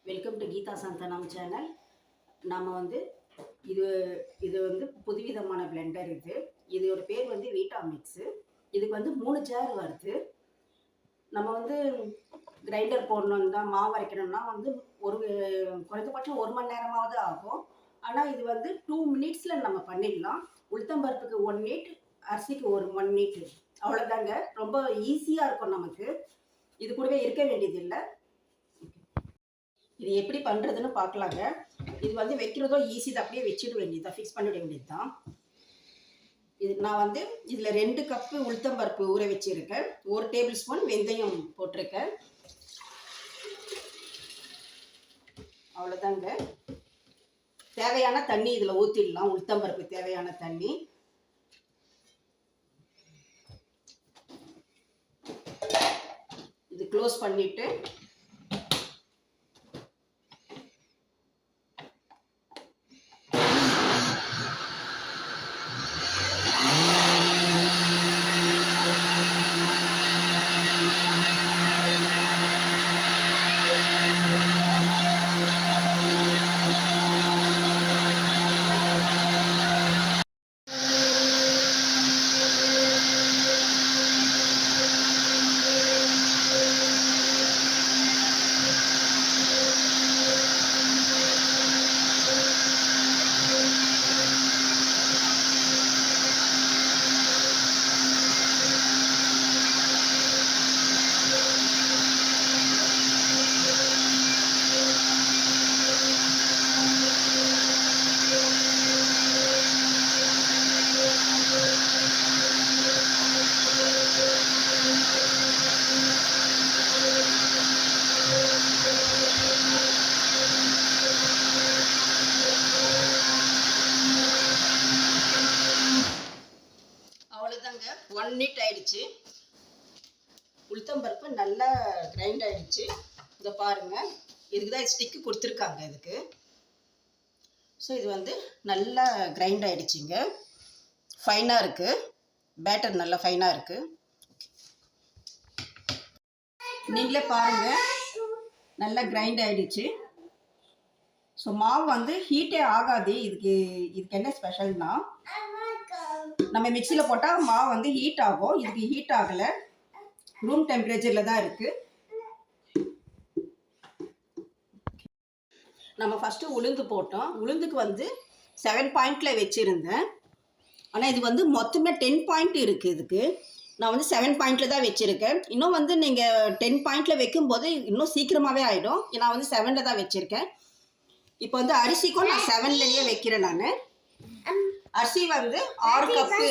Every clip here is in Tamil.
Welcome to Geetha Santhanam channel. நாம் இது இது புதுவிதமான பிளெண்டர். இதோட பேர் வீட்டாமிக்ஸு. இதுக்கு 3 சேர் வருது. நம்ம கிரைண்டர் போடணுன்னு தான், மாவு அரைக்கணும்னா ஒரு குறைந்தபட்சம் 1 மணி நேரமாவது ஆகும். ஆனால் இது 2 மினிட்ஸில் நம்ம பண்ணிடலாம். உளுத்தம்பருப்புக்கு 1 மினிட், அரிசிக்கு 1 மினிட், அவ்வளோதாங்க. ரொம்ப ஈஸியாக இருக்கும் நமக்கு. இது கூடவே இருக்க வேண்டியதில்லை. இது எப்படி பண்ணுறதுன்னு பார்க்கலாங்க. இது வைக்கிறதோ ஈஸி தான், அப்படியே வச்சிட வேண்டியதுதான், ஃபிக்ஸ் பண்ணிட வேண்டியது தான். இது நான் இதில் 2 கப்பு உளுத்தம்பருப்பு ஊற வச்சுருக்கேன். 1 டேபிள் ஸ்பூன் வெந்தயம் போட்டிருக்கேன். அவ்வளோதாங்க. தேவையான தண்ணி இதில் ஊற்றிடலாம். உளுத்தம்பருப்பு தேவையான தண்ணி. இது க்ளோஸ் பண்ணிவிட்டு அவ்வளோதாங்க. 1 மினிட் ஆயிடுச்சு. உளுத்தம்பருப்பு நல்லா கிரைண்ட் ஆயிடுச்சு. இதை பாருங்கள். இதுக்கு தான் ஸ்டிக்கு கொடுத்துருக்காங்க இதுக்கு. ஸோ இது நல்லா கிரைண்ட் ஆயிடுச்சுங்க. ஃபைனாக இருக்குது. பேட்டர் நல்லா ஃபைனாக இருக்குது. நீங்களே பாருங்கள், நல்லா கிரைண்ட் ஆயிடுச்சு. ஸோ மாவு ஹீட்டே ஆகாது. இதுக்கு என்ன ஸ்பெஷல்னா, நம்ம மிக்சியில் போட்டால் மாவு ஹீட் ஆகும். இதுக்கு ஹீட் ஆகலை, ரூம் டெம்பரேச்சரில் தான் இருக்குது. நம்ம ஃபஸ்ட்டு உளுந்து போட்டோம். உளுந்துக்கு 7 பாயிண்டில் வச்சுருந்தேன். ஆனால் இது மொத்தமே 10 பாயிண்ட் இருக்குது. இதுக்கு நான் 7 பாயிண்டில் தான் வச்சுருக்கேன். இன்னும் நீங்கள் 10 பாயிண்டில் வைக்கும்போது இன்னும் சீக்கிரமாகவே ஆகிடும். நான் 7ல் தான் வச்சுருக்கேன். இப்போ அரிசிக்கும் நான் 7லேயே வைக்கிறேன். நான் அரிசி 6 கப்பு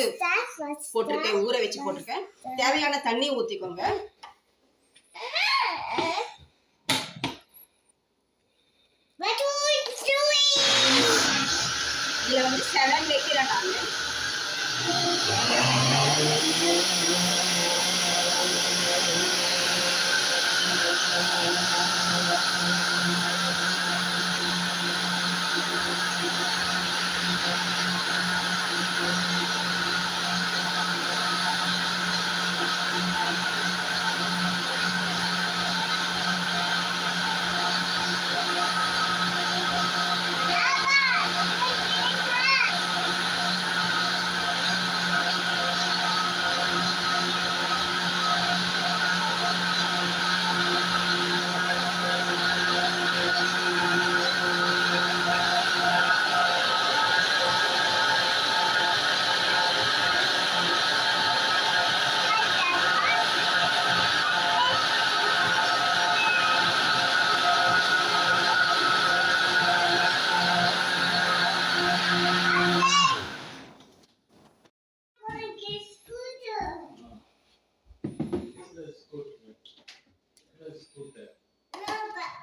போட்டிருக்கேன், ஊற வச்சு போட்டிருக்கேன். தேவையான தண்ணி ஊற்றிக்கோங்க. இதில் 7 வைக்கிறேன் நான்.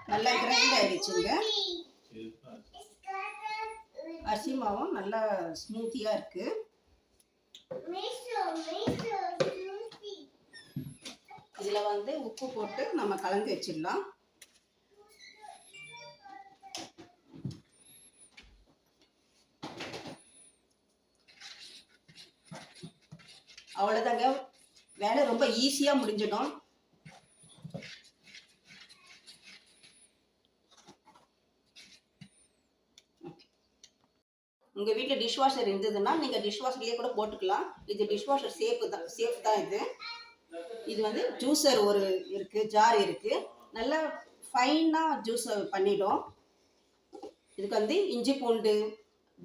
நல்லா கிரைண்ட் ஆயிடுச்சுங்க. அரிசி மாவும் நல்லா ஸ்மூத்தியாக இருக்குது. இதில் உப்பு போட்டு நம்ம கலந்து வச்சிடலாம். அவ்வளோதாங்க. வேலை ரொம்ப ஈஸியாக முடிஞ்சிடும். உங்கள் வீட்டில் டிஷ்வாஷர் இருந்ததுன்னா நீங்கள் டிஷ்வாஷர்லேயே கூட போட்டுக்கலாம். இது டிஷ்வாஷர் சேஃப் தான் இது. இது வந்து ஜூஸர் ஒரு இருக்குது, ஜார் இருக்குது. நல்லா ஃபைனாக ஜூஸ் பண்ணிடும். இதுக்கு வந்து இஞ்சி பூண்டு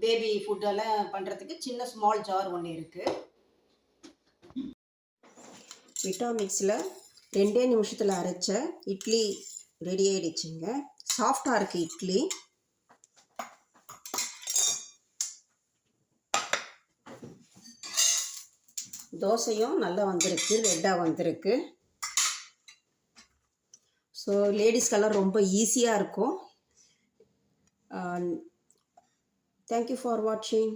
பேபி ஃபுட்டெல்லாம் பண்ணுறதுக்கு சின்ன ஸ்மால் ஜார் ஒன்று இருக்குது. விட்டாமிக்ஸில் 2 நிமிஷத்தில் அரைச்ச இட்லி ரெடி ஆகிடுச்சுங்க. சாஃப்டாக இருக்குது இட்லி. தோசையும் நல்லா வந்திருக்கு, ரெட்டாக வந்திருக்கு. ஸோ லேடிஸ்க்கெல்லாம் ரொம்ப ஈஸியாக இருக்கும். தேங்க்யூ ஃபார் வாட்சிங்.